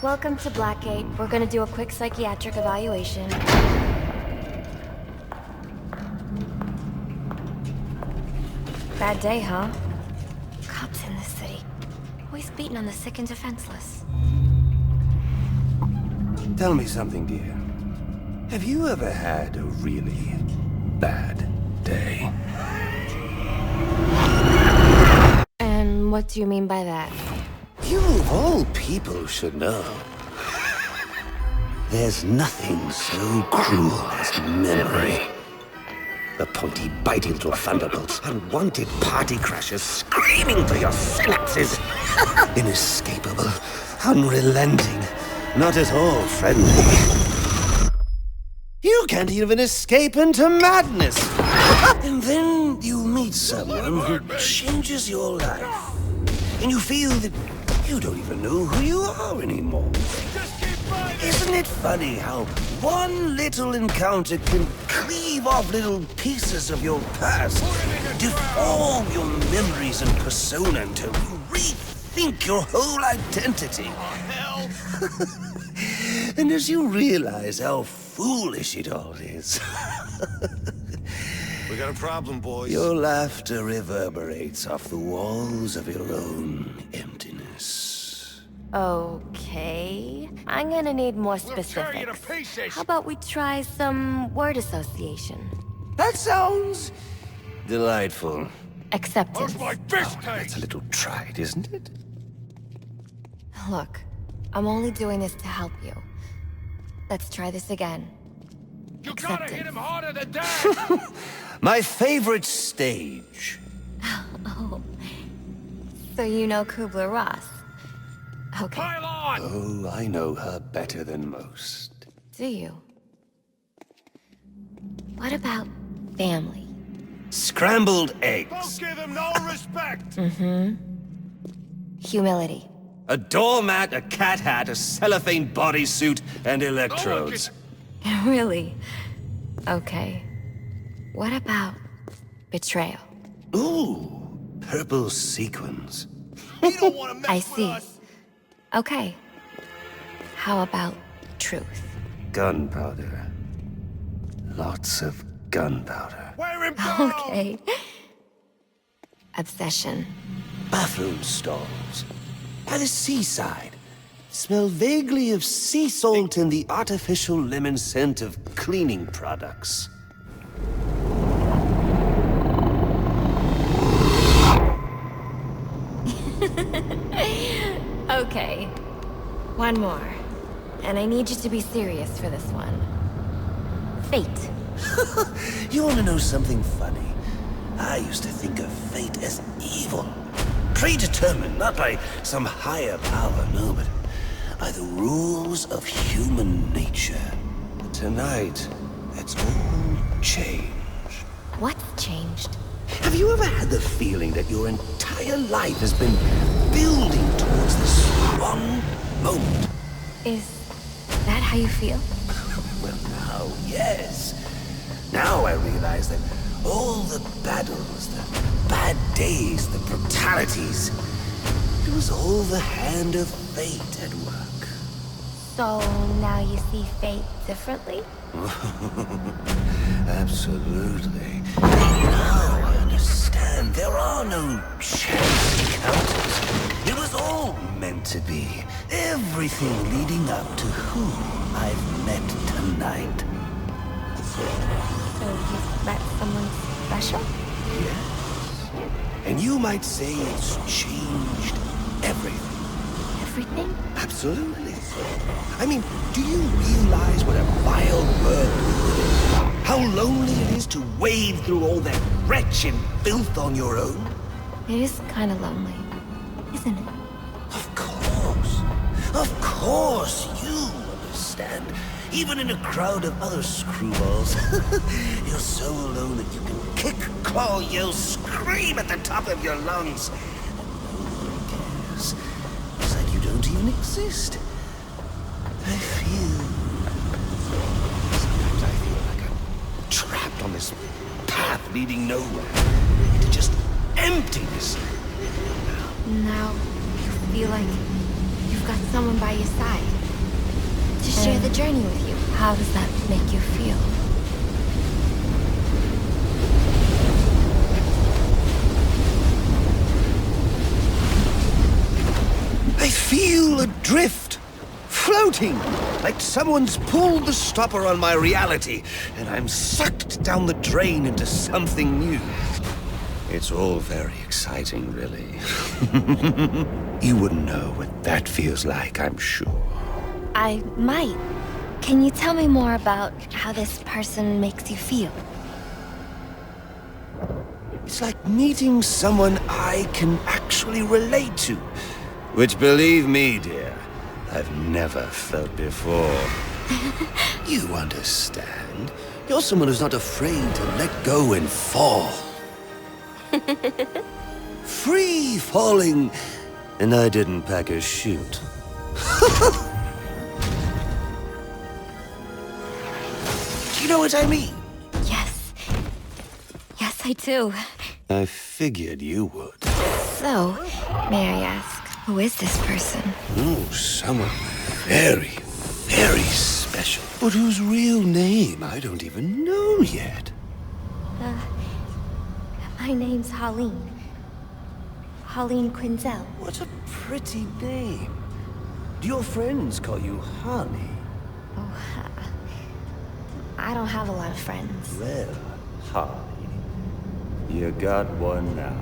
Welcome to Blackgate. We're gonna do a quick psychiatric evaluation. Bad day, huh? Cops in this city. Always beating on the sick and defenseless. Tell me something, dear. Have you ever had a really bad day? And what do you mean by that? You of all people should know. There's nothing so cruel as memory. The pointy, biting little thunderbolts, unwanted party crashers screaming through your synapses. Inescapable, unrelenting, not at all friendly. You can't even escape into madness. And then you meet someone who changes your life. And you feel that you don't even know who you are anymore. Isn't it funny how one little encounter can cleave off little pieces of your past, deform your memories and persona until you rethink your whole identity? And as you realize how foolish it all is, We got a problem, boys. your laughter reverberates off the walls of your own emptiness. Okay. I'm gonna need more specifics. How about we try some word association? That sounds delightful. Acceptance. That's a little tried, isn't it? Look, I'm only doing this to help you. Let's try this again. You gotta hit him harder than that! My favorite stage. Oh. So you know Kubler-Ross? Okay. Pile on! Oh, I know her better than most. Do you? What about family? Scrambled Don't eggs. give him no respect! Humility. A doormat, a cat hat, a cellophane bodysuit, and electrodes. Really? Okay. What about betrayal? Ooh, purple sequins. You don't wanna mess I with see. us! Okay. How about truth? Gunpowder. Lots of gunpowder. Wear him down! Okay. Obsession. Bathroom stalls. By the seaside. Smell vaguely of sea salt and the artificial lemon scent of cleaning products. Okay. One more. And I need you to be serious for this one. Fate. You want to know something funny? I used to think of fate as evil. Predetermined, not by some higher power, no, but by the rules of human nature. But tonight, that's all changed. What's changed? Have you ever had the feeling that your entire life has been building towards this one moment? Is that how you feel? Well, now, yes. Now I realize that all the battles, the bad days, the brutalities, it was all the hand of fate at work. So now you see fate differently? Absolutely. Now I understand. There are no chance encounters. It was all meant to be. Everything leading up to who I've met tonight. So you've met someone special? Yes. And you might say it's changed everything. Everything? Absolutely. I mean, do you realize what a vile world we live in? How lonely it is to wade through all that wretched filth on your own? It is kind of lonely, isn't it? Of course. Of course, you understand. Even in a crowd of other screwballs, you're so alone that you can kick, claw, yell, scream at the top of your lungs. And no one cares. It's like you don't even exist. I feel... Sometimes I feel like I'm trapped on this path leading nowhere. Into just emptiness. Now you feel like you've got someone by your side to share the journey with you. How does that make you feel? I feel adrift, floating, like someone's pulled the stopper on my reality, and I'm sucked down the drain into something new. It's all very exciting, really. You wouldn't know what that feels like, I'm sure. I might. Can you tell me more about how this person makes you feel? It's like meeting someone I can actually relate to. Which, believe me, dear, I've never felt before. You understand? You're someone who's not afraid to let go and fall. Free falling, and I didn't pack a chute. Do you know what I mean? Yes. Yes, I do. I figured you would. So, may I ask, who is this person? Oh, someone very, very special. But whose real name I don't even know yet. My name's Harleen. Harleen Quinzel. What a pretty name. Do your friends call you Harley? Oh, I don't have a lot of friends. Well, Harley, you got one now.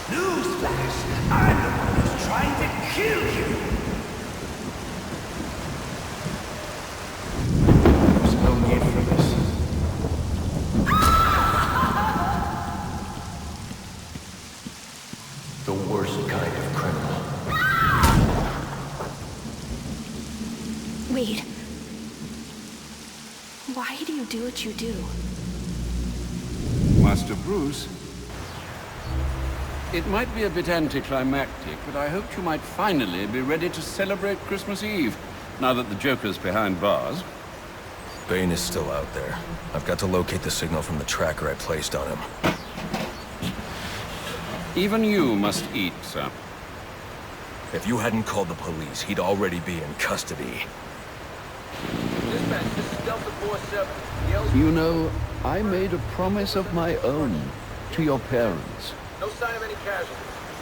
Newsflash! I'm the one who's trying to kill you! There's no need for this. The worst kind of criminal. Wait. Why do you do what you do? Master Bruce, it might be a bit anticlimactic, but I hoped you might finally be ready to celebrate Christmas Eve, now that the Joker's behind bars. Bane is still out there. I've got to locate the signal from the tracker I placed on him. Even you must eat, sir. If you hadn't called the police, he'd already be in custody. Dispatch, this is Delta 47. You know, I made a promise of my own to your parents. No sign of any casualties.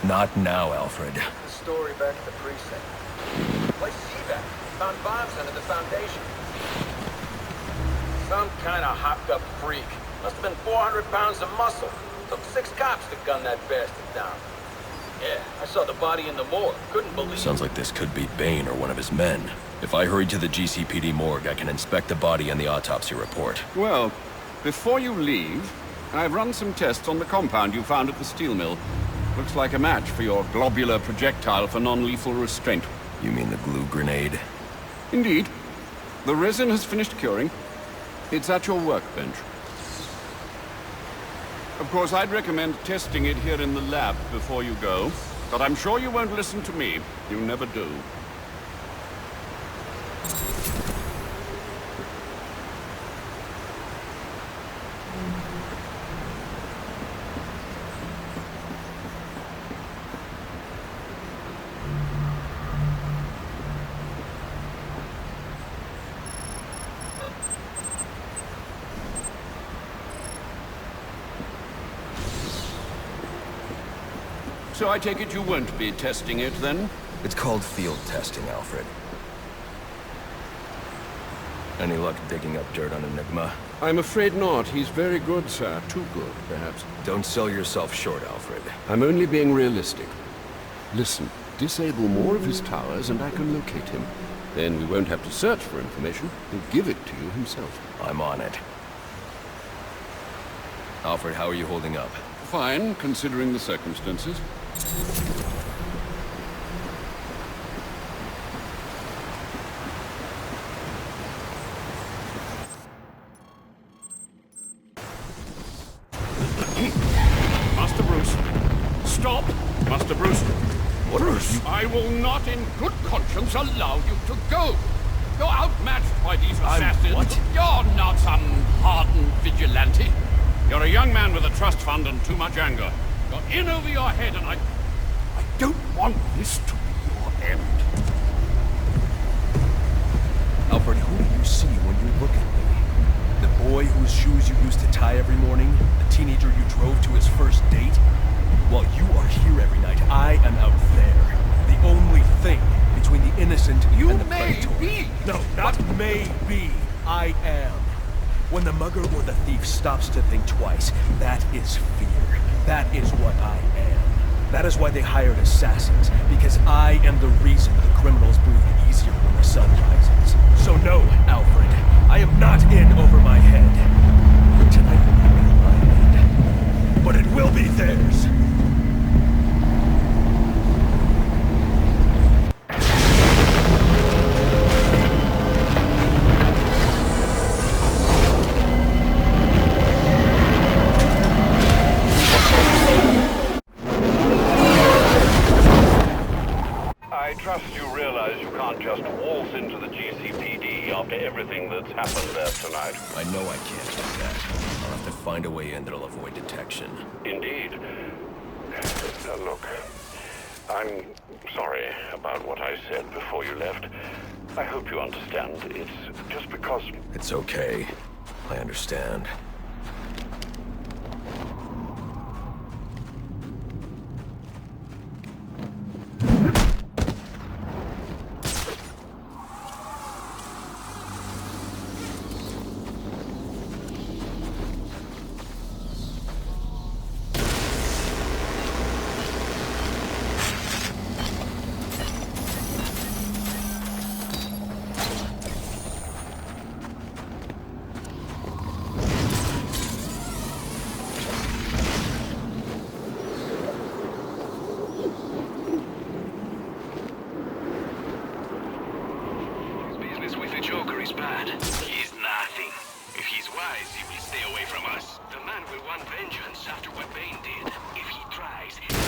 Not now, Alfred. The story back at the precinct. Place CVAC. Found bombs under the foundation. Some kind of hopped-up freak. Must have been 400 pounds of muscle. Took 6 cops to gun that bastard down. Yeah, I saw the body in the morgue. Couldn't believe Sounds like this could be Bane or one of his men. If I hurry to the GCPD morgue, I can inspect the body and the autopsy report. Well, before you leave, I've run some tests on the compound you found at the steel mill. Looks like a match for your globular projectile for non-lethal restraint. You mean the glue grenade? Indeed. The resin has finished curing. It's at your workbench. Of course, I'd recommend testing it here in the lab before you go, but I'm sure you won't listen to me. You never do. So I take it you won't be testing it, then? It's called field testing, Alfred. Any luck digging up dirt on Enigma? I'm afraid not. He's very good, sir. Too good, perhaps. Don't sell yourself short, Alfred. I'm only being realistic. Listen, disable more of his towers and I can locate him. Then we won't have to search for information. He'll give it to you himself. I'm on it. Alfred, how are you holding up? Fine, considering the circumstances. Master Bruce, stop! Master Bruce! Bruce! I will not in good conscience allow you to go! You're outmatched by these assassins. What? You're not some hardened vigilante. You're a young man with a trust fund and too much anger. You're in over your head, and I don't want this to be your end. Alfred, who do you see when you look at me? The boy whose shoes you used to tie every morning? The teenager you drove to his first date? While you are here every night, I am out there. The only thing between the innocent and the predator. Be. No, not maybe. I am. When the mugger or the thief stops to think twice, that is fear. That is what I am. That is why they hired assassins, because I am the reason the criminals breathe easier when the sun rises. So no, Alfred, I am not in over my head. Tonight will not be my end, but it will be theirs. I trust you realize you can't just waltz into the GCPD after everything that's happened there tonight. I know I can't do that. I'll have to find a way in that'll avoid detection. Indeed. Look, I'm sorry about what I said before you left. I hope you understand. It's just because... It's okay. I understand. Bad. He's nothing. If he's wise, he will stay away from us. The man will want vengeance after what Bane did. If he tries, he will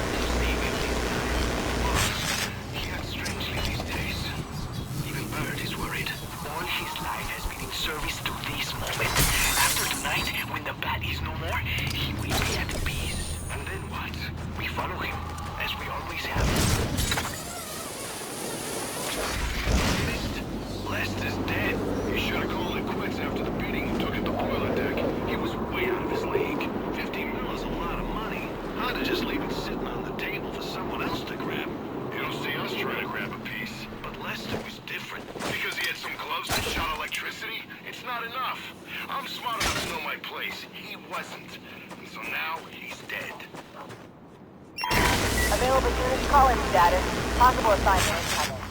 to save him this time. He acts strangely these days. Even Bird is worried. All his life has been in service to this moment. After tonight, when the bat is no more, he will be at peace. And then what? We follow him, as we always have. Lest is dead. He should have called it quits after the beating he took at the boiler deck. He was way out of his league. 15 mil is a lot of money. I'd have just leave it sitting on the table for someone else to grab. You don't see us trying to grab a piece. But Lester was different. Because he had some gloves that shot electricity? It's not enough. I'm smart enough to know my place. He wasn't. And so now, he's dead. Available units call-in status. Possible assignment incoming.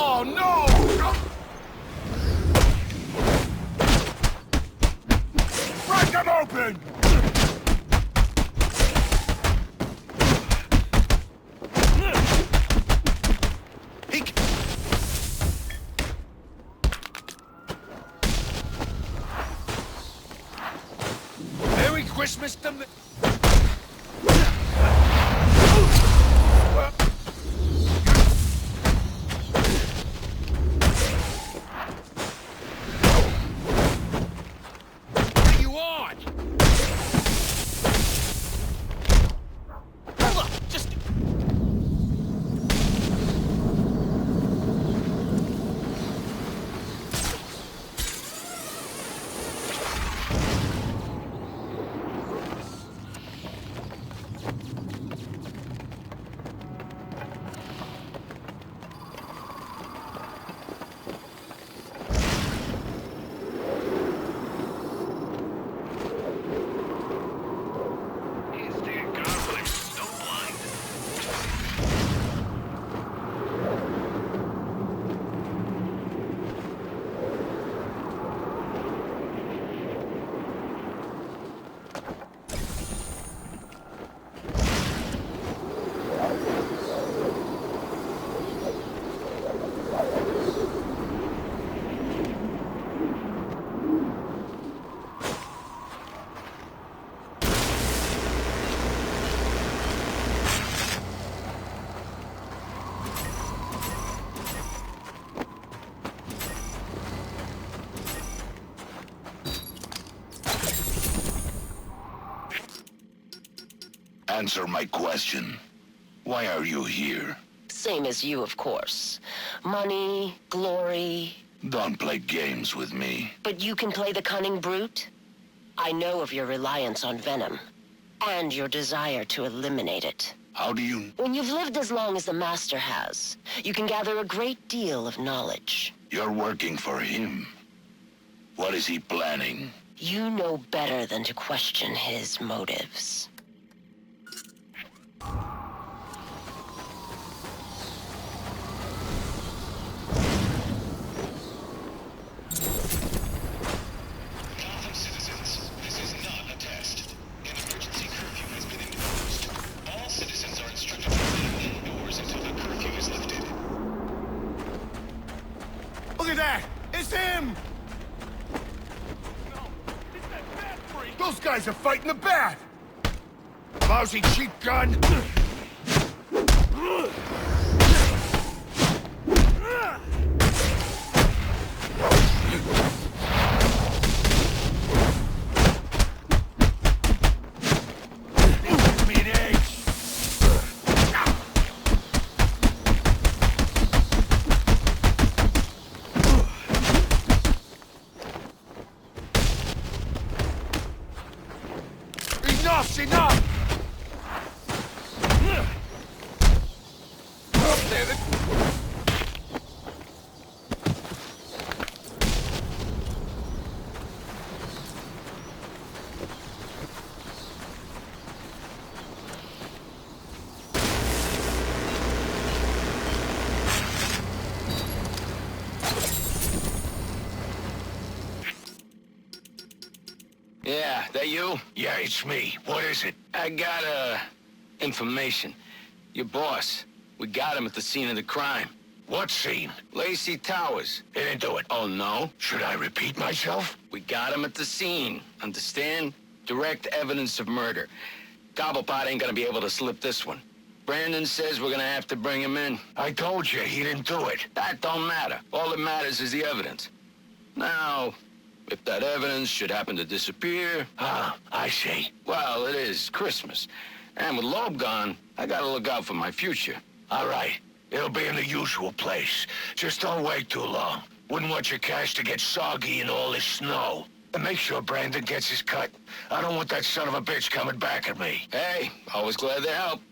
Oh no! Break them open! Merry Christmas to me. Answer my question. Why are you here? Same as you, of course. Money, glory... Don't play games with me. But you can play the cunning brute? I know of your reliance on venom, and your desire to eliminate it. How do you... When you've lived as long as the Master has, you can gather a great deal of knowledge. You're working for him. What is he planning? You know better than to question his motives. Gotham citizens, this is not a test. An emergency curfew has been imposed. All citizens are instructed to remain indoors until the curfew is lifted. Look at that! It's him! Those guys are fighting the bat! Lousy cheap gun! Enough's enough! Yeah, that you? Yeah, it's me. What is it? I got, information. Your boss. We got him at the scene of the crime. What scene? Lacey Towers. He didn't do it. Oh, no? Should I repeat myself? We got him at the scene. Understand? Direct evidence of murder. Cobblepot ain't gonna be able to slip this one. Brandon says we're gonna have to bring him in. I told you, he didn't do it. That don't matter. All that matters is the evidence. Now, if that evidence should happen to disappear... Ah, I see. Well, it is Christmas. And with Loeb gone, I gotta look out for my future. All right. It'll be in the usual place. Just don't wait too long. Wouldn't want your cash to get soggy in all this snow. And make sure Brandon gets his cut. I don't want that son of a bitch coming back at me. Hey, always glad to help.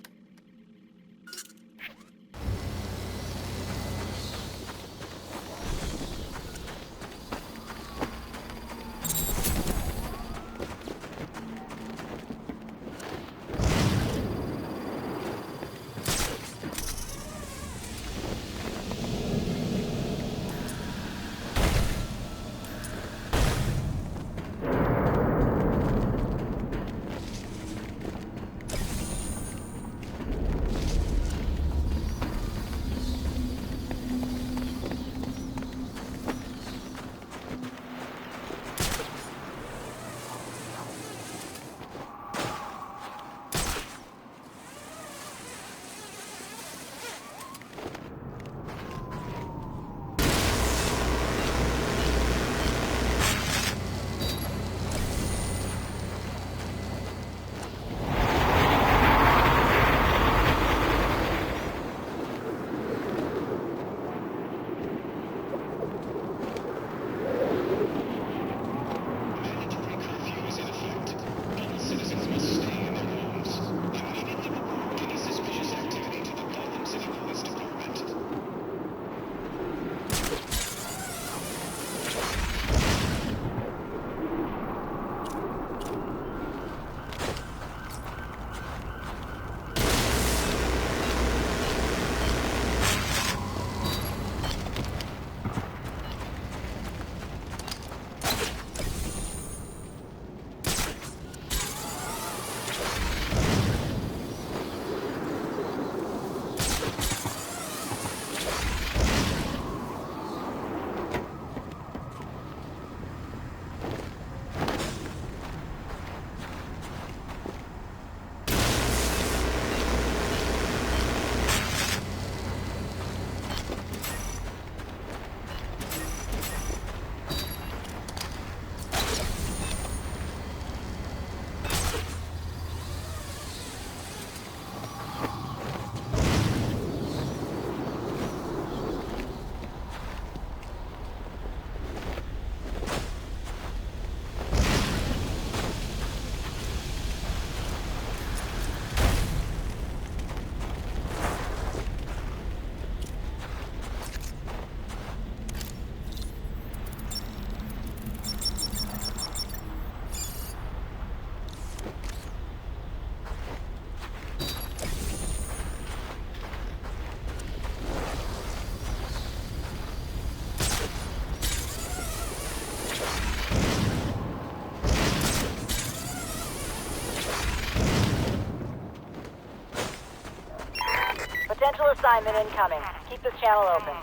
Potential assignment incoming. Keep this channel open.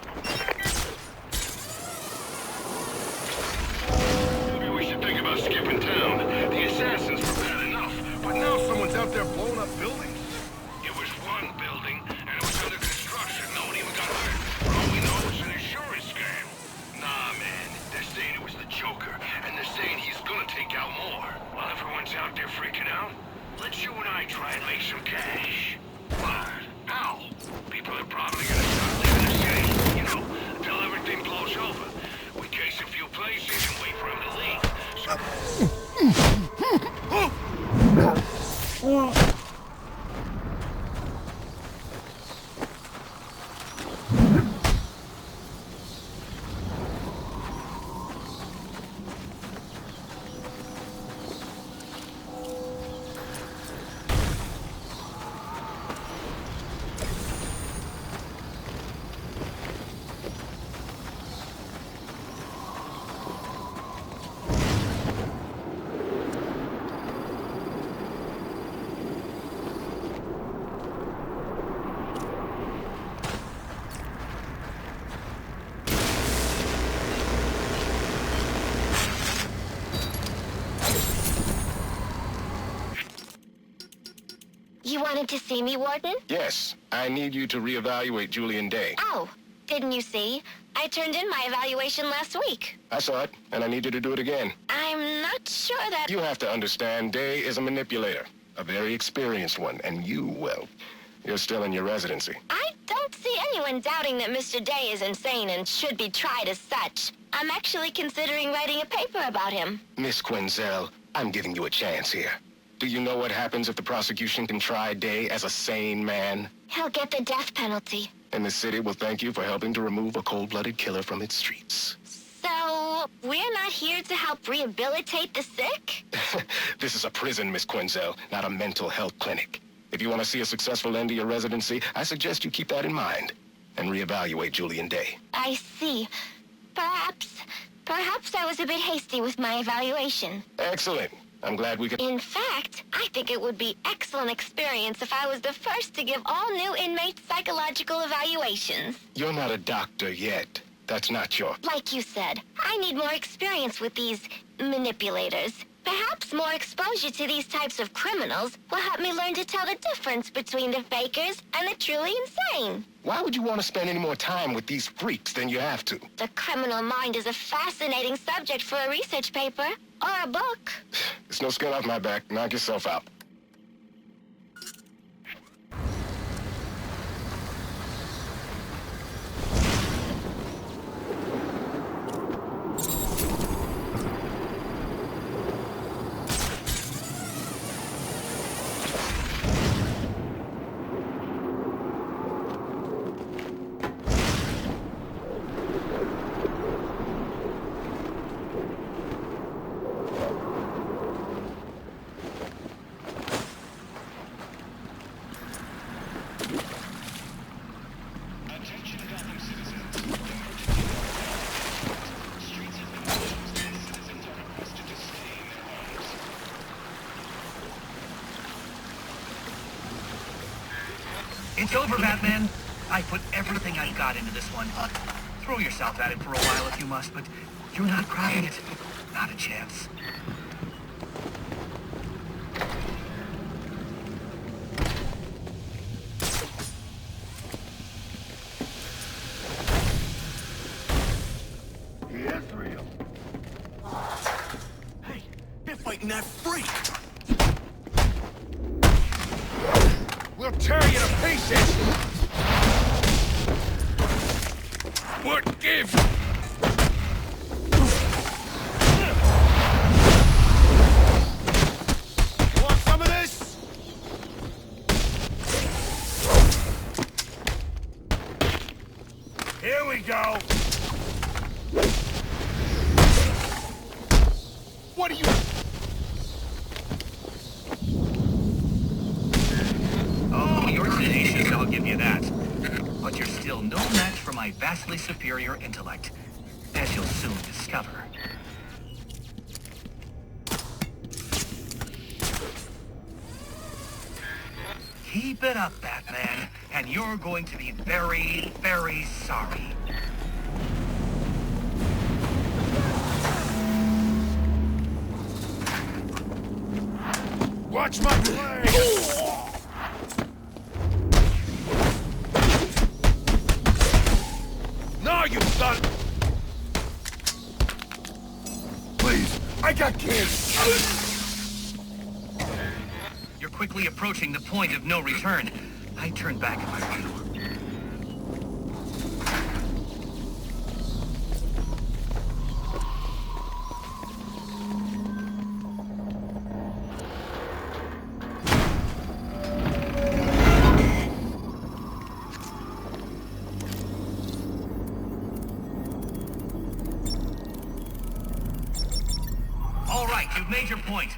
Maybe we should think about skipping town. The assassins were bad enough, but now Someone's out there blowing up buildings. it was one building, and it was under construction. No one even got hurt. For all we know, it's an insurance scam. Nah, man. They're saying it was the Joker, and they're saying he's gonna take out more. While everyone's out there freaking out, let's you and I try and make some cash. What? How? People are probably gonna start leaving the city, you know, until everything blows over. We case a few places and wait for him to leave. You wanted to see me, Warden? Yes, I need you to reevaluate Julian Day. Oh, didn't you see? I turned in my evaluation last week. I saw it, and I need you to do it again. I'm not sure that... You have to understand, Day is a manipulator. A very experienced one, and you, well, you're still in your residency. I don't see anyone doubting that Mr. Day is insane and should be tried as such. I'm actually considering writing a paper about him. Miss Quinzel, I'm giving you a chance here. Do you know what happens if the prosecution can try Day as a sane man? He'll get the death penalty. And the city will thank you for helping to remove a cold-blooded killer from its streets. So, we're not here to help rehabilitate the sick? This is a prison, Miss Quinzel, not a mental health clinic. If you want to see a successful end to your residency, I suggest you keep that in mind and reevaluate Julian Day. I see. Perhaps I was a bit hasty with my evaluation. Excellent. I'm glad we could... In fact, I think it would be excellent experience if I was the first to give all new inmates psychological evaluations. You're not a doctor yet. That's not your... Like you said, I need more experience with these manipulators. Perhaps more exposure to these types of criminals will help me learn to tell the difference between the fakers and the truly insane. Why would you want to spend any more time with these freaks than you have to? The criminal mind is a fascinating subject for a research paper or a book. It's no skin off my back. Knock yourself out. It's over, Batman. I put everything I've got into this one. Throw yourself at it for a while if you must, but you're not cracking it. Not a chance. He is real. Hey, they're fighting that freak! We'll tear you to pieces! What gives? Want some of this? Here we go! What are you... Oh, you're tenacious, I'll give you that. But you're still no match for my vastly superior intellect, as you'll soon discover. Keep it up, Batman, And you're going to be very, very sorry. Watch my play! No, you son! Please, I got kids! You're quickly approaching the point of no return. I'd turn back if I were you. All right, you've made your point.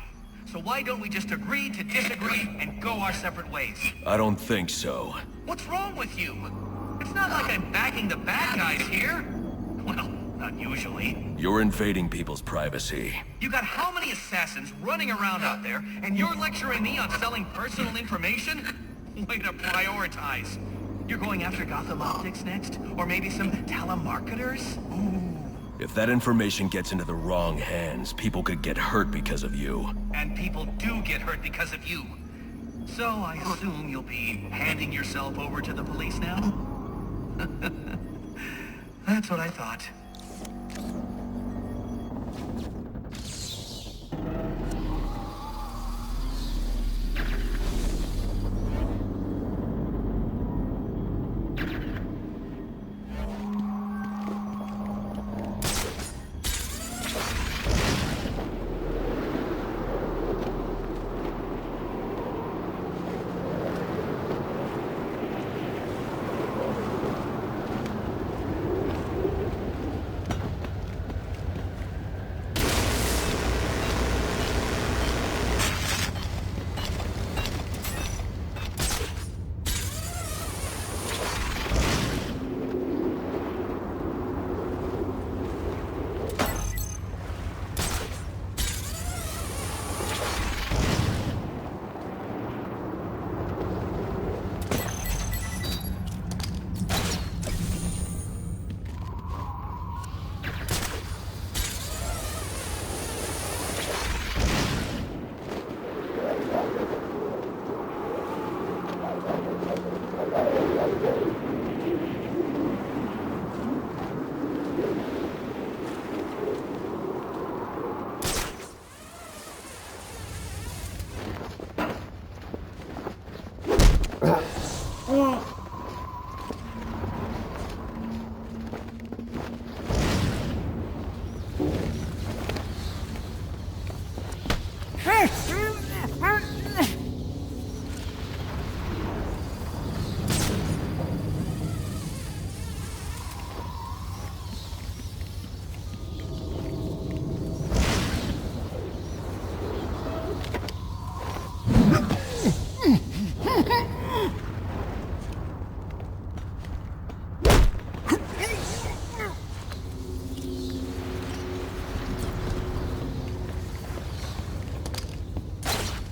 So why don't we just agree to disagree and go our separate ways? I don't think so. What's wrong with you? It's not like I'm backing the bad guys here. Well, not usually. You're invading people's privacy. You got how many assassins running around out there, and you're lecturing me on selling personal information? Way to prioritize. You're going after Gotham Optics next? Or maybe some telemarketers? Ooh. If that information gets into the wrong hands, people could get hurt because of you. And people do get hurt because of you. So I assume you'll be handing yourself over to the police now? That's what I thought.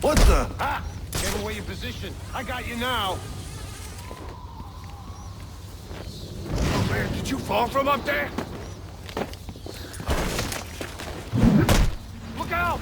What the? Ah! Gave away your position. I got you now. Oh man, did you fall from up there? Look out!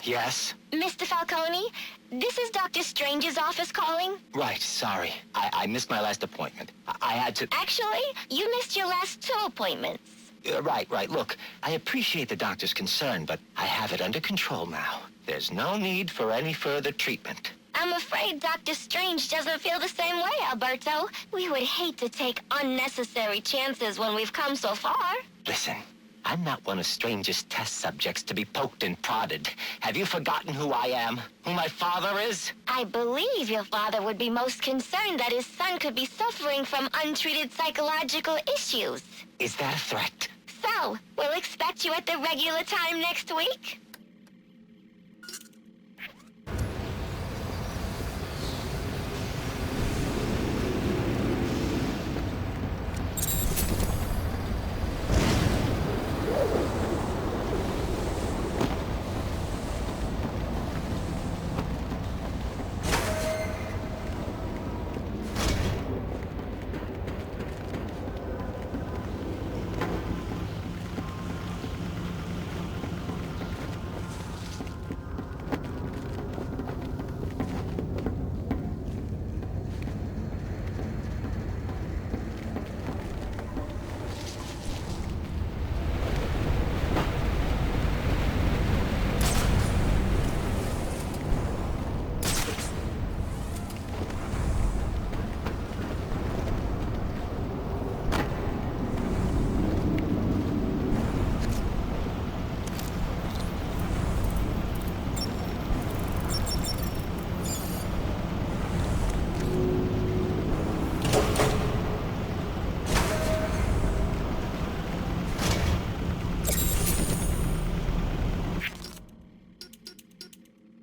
Yes? Mr. Falcone, this is Dr. Strange's office calling. Right, sorry. I missed my last appointment. I had to... Actually, you missed your last 2 appointments. Right. Look, I appreciate the doctor's concern, but I have it under control now. There's no need for any further treatment. I'm afraid Dr. Strange doesn't feel the same way, Alberto. We would hate to take unnecessary chances when we've come so far. Listen, I'm not one of Strange's test subjects to be poked and prodded. Have you forgotten who I am? Who my father is? I believe your father would be most concerned that his son could be suffering from untreated psychological issues. Is that a threat? So, we'll expect you at the regular time next week?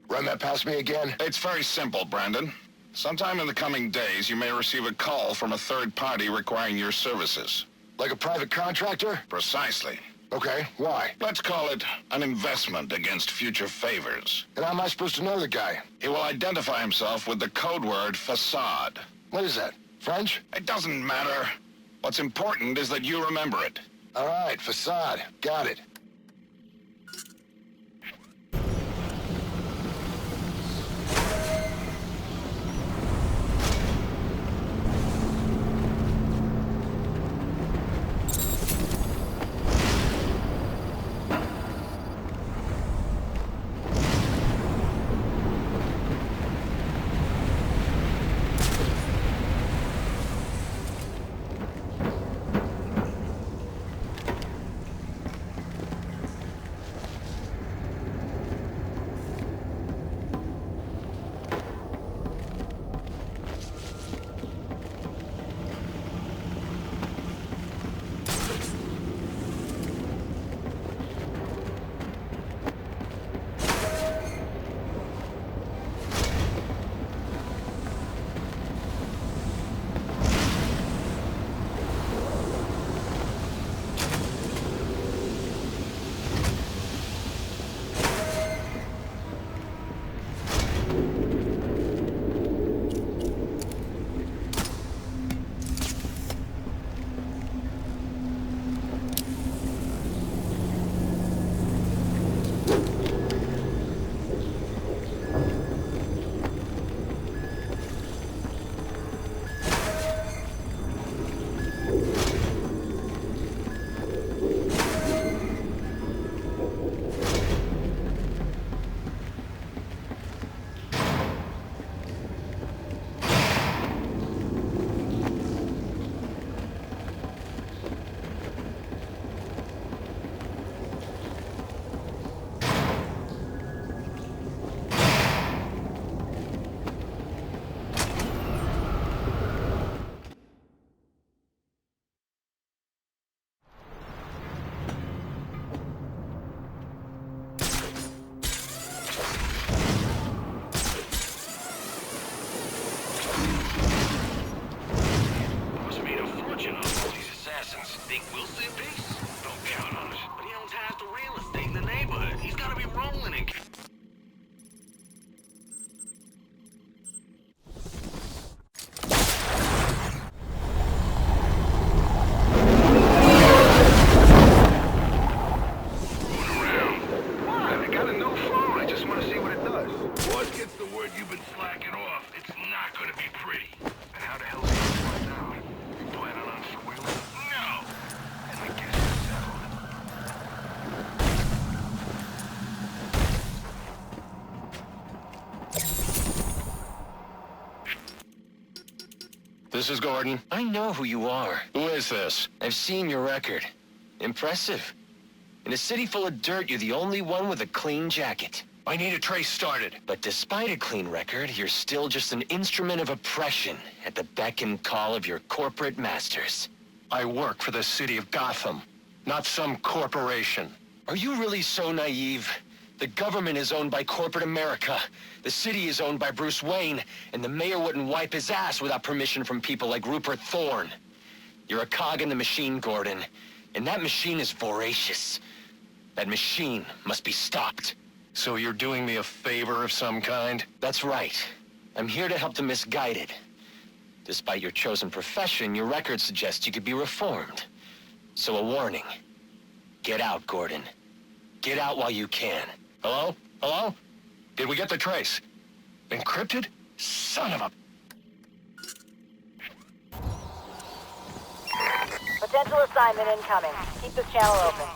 Run that past me again? It's very simple, Brandon. Sometime in the coming days, you may receive a call from a third party requiring your services. Like a private contractor? Precisely. Okay, why? Let's call it an investment against future favors. And how am I supposed to know the guy? He will identify himself with the code word facade. What is that? French? It doesn't matter. What's important is that you remember it. All right, facade. Got it. Think we'll see peace? Don't count on it. But he owns half the real estate in the neighborhood. He's gotta be rolling in. I got a new phone. I just want to This is Gordon. I know who you are. Who is this? I've seen your record. Impressive. In a city full of dirt, you're the only one with a clean jacket. I need a trace started. But despite a clean record, you're still just an instrument of oppression at the beck and call of your corporate masters. I work for the city of Gotham, not some corporation. Are you really so naive? The government is owned by corporate America. The city is owned by Bruce Wayne, and the mayor wouldn't wipe his ass without permission from people like Rupert Thorne. You're a cog in the machine, Gordon, and that machine is voracious. That machine must be stopped. So you're doing me a favor of some kind? That's right. I'm here to help the misguided. Despite your chosen profession, your record suggests you could be reformed. So a warning. Get out, Gordon. Get out while you can. Hello? Hello? Did we get the trace? Encrypted? Son of a... Potential assignment incoming. Keep this channel open.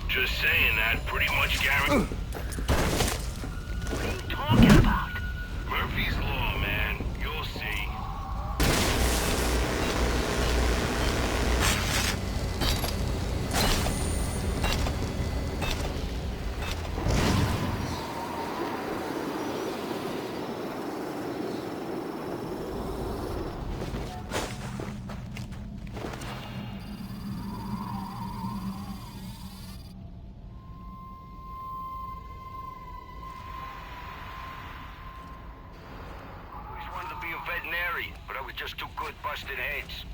Just saying that pretty much guarantees. What are you talking about? Murphy's Law, man. You'll see. Veterinarian, but I was just too good busting heads.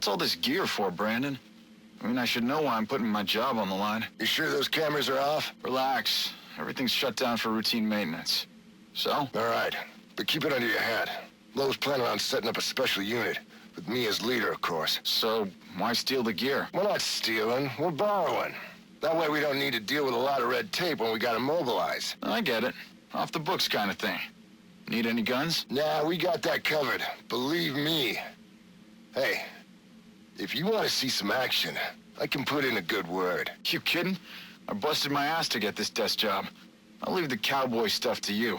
What's all this gear for, Brandon? I mean, I should know why I'm putting my job on the line. You sure those cameras are off? Relax. Everything's shut down for routine maintenance. So? All right, but keep it under your hat. Lowe's planning on setting up a special unit, with me as leader, of course. So, why steal the gear? We're not stealing, we're borrowing. That way we don't need to deal with a lot of red tape when we gotta mobilize. I get it. Off the books kind of thing. Need any guns? Nah, we got that covered. Believe me. Hey, if you want to see some action, I can put in a good word. You kidding? I busted my ass to get this desk job. I'll leave the cowboy stuff to you.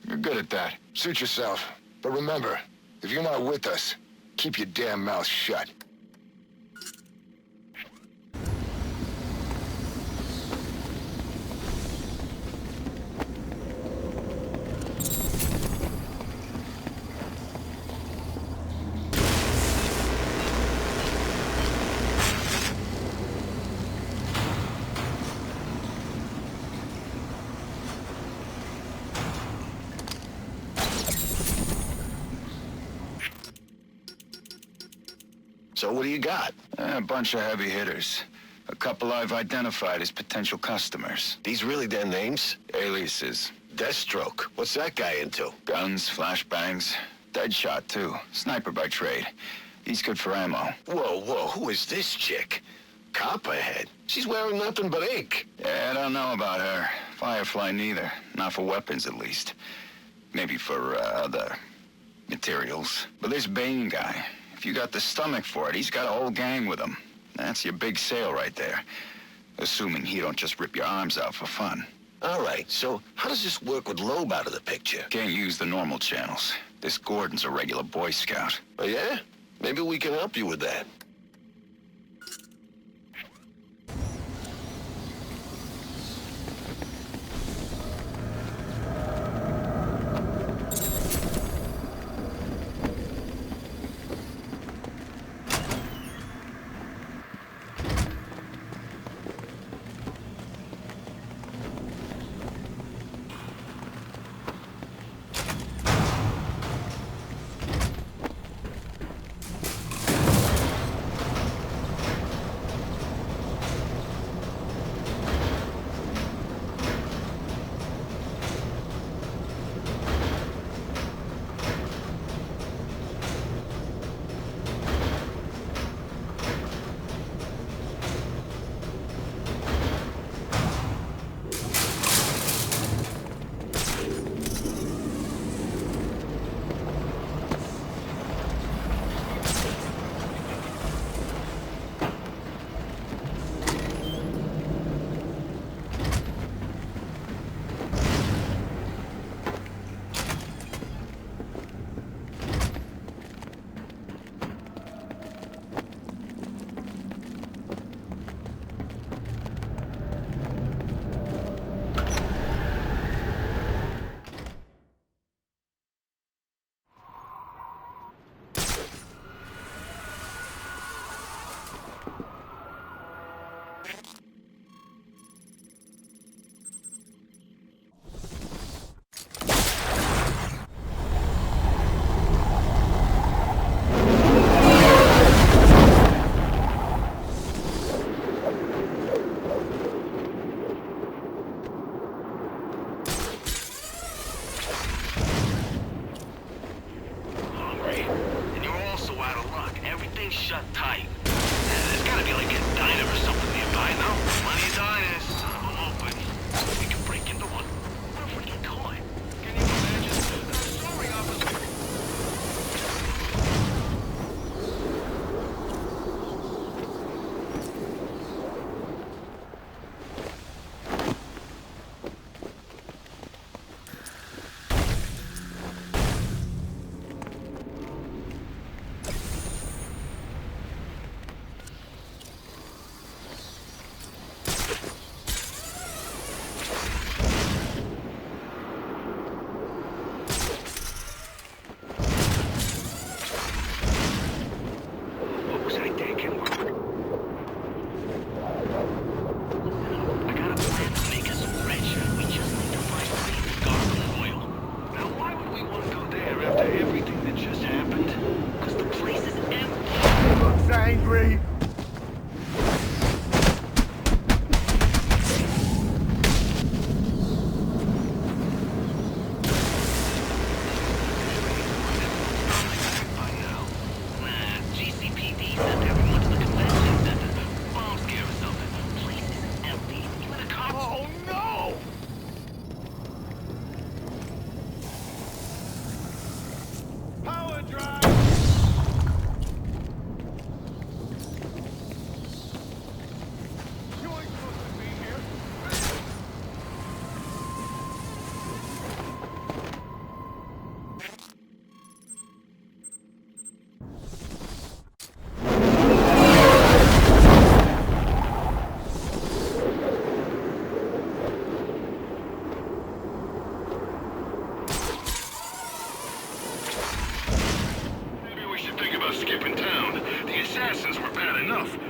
You're good at that. Suit yourself. But remember, if you're not with us, keep your damn mouth shut. So what do you got? A bunch of heavy hitters. A couple I've identified as potential customers. These really their names? Aliases. Deathstroke. What's that guy into? Guns, flashbangs. Deadshot, too. Sniper by trade. He's good for ammo. Whoa, who is this chick? Copperhead. She's wearing nothing but ink. Yeah, I don't know about her. Firefly neither. Not for weapons, at least. Maybe for, other materials. But this Bane guy, if you got the stomach for it, he's got a whole gang with him. That's your big sale right there. Assuming he don't just rip your arms out for fun. All right, so how does this work with Loeb out of the picture? Can't use the normal channels. This Gordon's a regular Boy Scout. Oh, yeah? Maybe we can help you with that.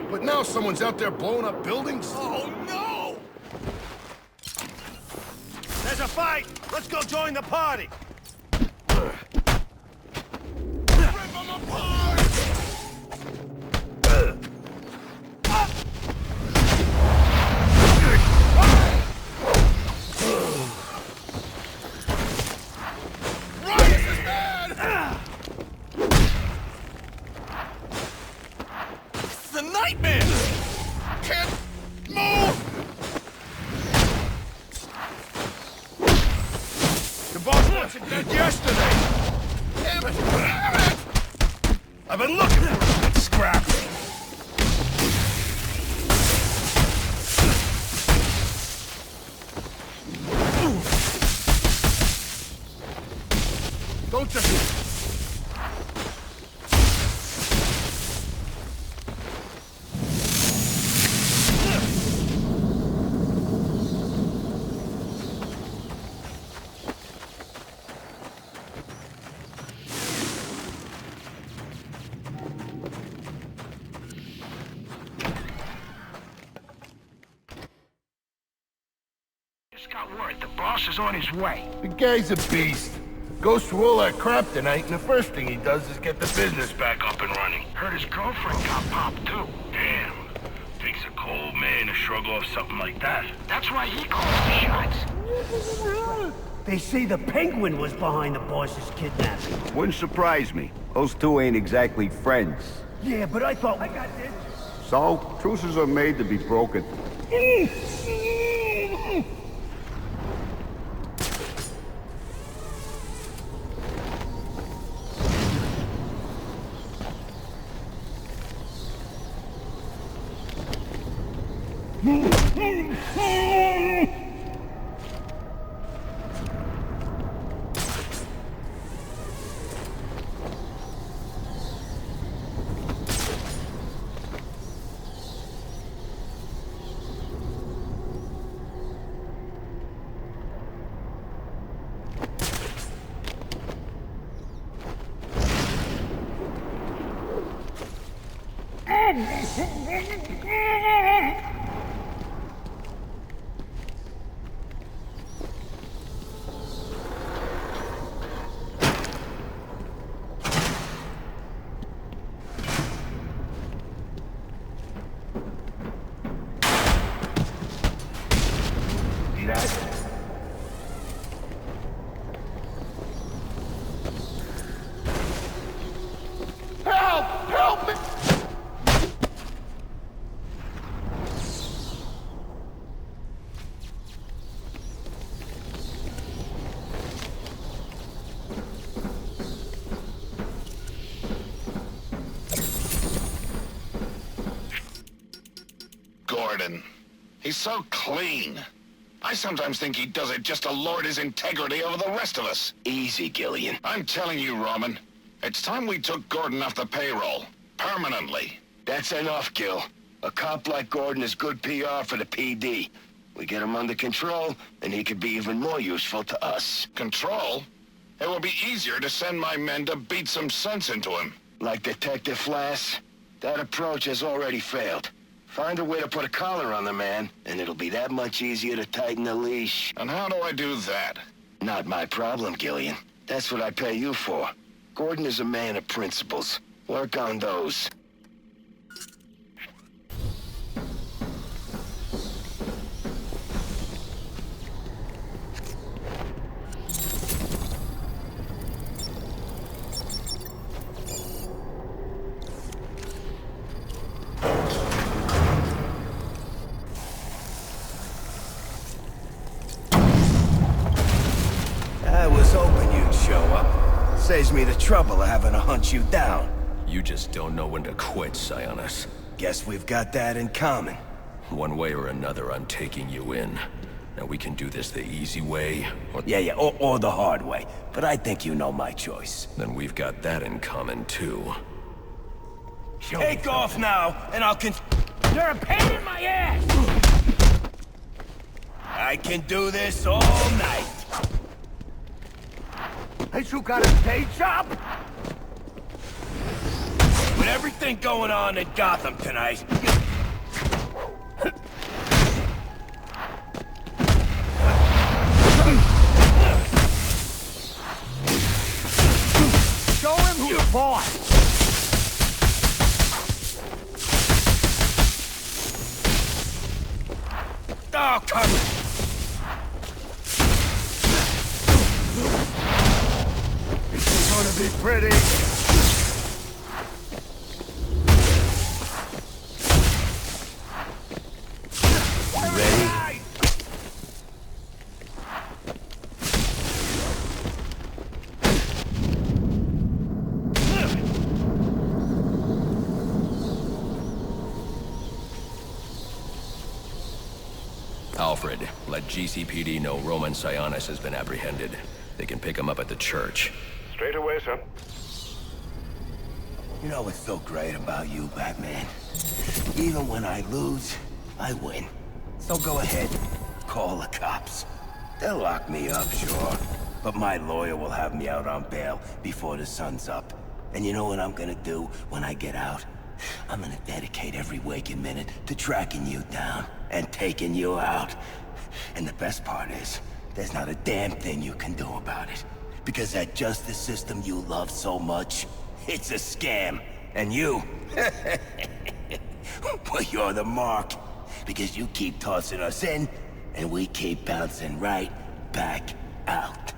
But now someone's out there blowing up buildings? Oh, no! There's a fight! Let's go join the party! Rip 'em apart! Riot is bad! It's a nightmare! Can't move! The boss wants it dead yesterday! Damn it! Damn it! I've been looking for a good scrap! Don't just... Just got word. The boss is on his way. The guy's a beast. Goes through all that crap tonight, and the first thing he does is get the business back up and running. Heard his girlfriend got popped, too. Damn. Takes a cold man to shrug off something like that. That's why he calls the shots. They say the Penguin was behind the boss's kidnapping. Wouldn't surprise me. Those two ain't exactly friends. Yeah, but I thought... I got this. So, truces are made to be broken. Help! Help me! Gordon. He's so clean. I sometimes think he does it just to lord his integrity over the rest of us. Easy, Gillian. I'm telling you, Roman, it's time we took Gordon off the payroll. Permanently. That's enough, Gil. A cop like Gordon is good PR for the PD. We get him under control, and he could be even more useful to us. Control? It will be easier to send my men to beat some sense into him. Like Detective Flass, that approach has already failed. Find a way to put a collar on the man, and it'll be that much easier to tighten the leash. And how do I do that? Not my problem, Gillian. That's what I pay you for. Gordon is a man of principles. Work on those. I was hoping you'd show up. Saves me the trouble of having to hunt you down. You just don't know when to quit, Sionis. Guess we've got that in common. One way or another, I'm taking you in. Now we can do this the easy way, or... Yeah, or the hard way. But I think you know my choice. Then we've got that in common, too. Take off now, and I'll You're a pain in my ass! I can do this all night. Ain't you got a day job? With everything going on in Gotham tonight, you Show him who you bought! Oh, come on! It's gonna be pretty. You ready? Alfred, let GCPD know Roman Sionis has been apprehended. They can pick him up at the church. Straight away, sir. You know what's so great about you, Batman? Even when I lose, I win. So go ahead, call the cops. They'll lock me up, sure. But my lawyer will have me out on bail before the sun's up. And you know what I'm gonna do when I get out? I'm gonna dedicate every waking minute to tracking you down and taking you out. And the best part is, there's not a damn thing you can do about it. Because that justice system you love so much, it's a scam. And you, well, you're the mark. Because you keep tossing us in, and we keep bouncing right back out.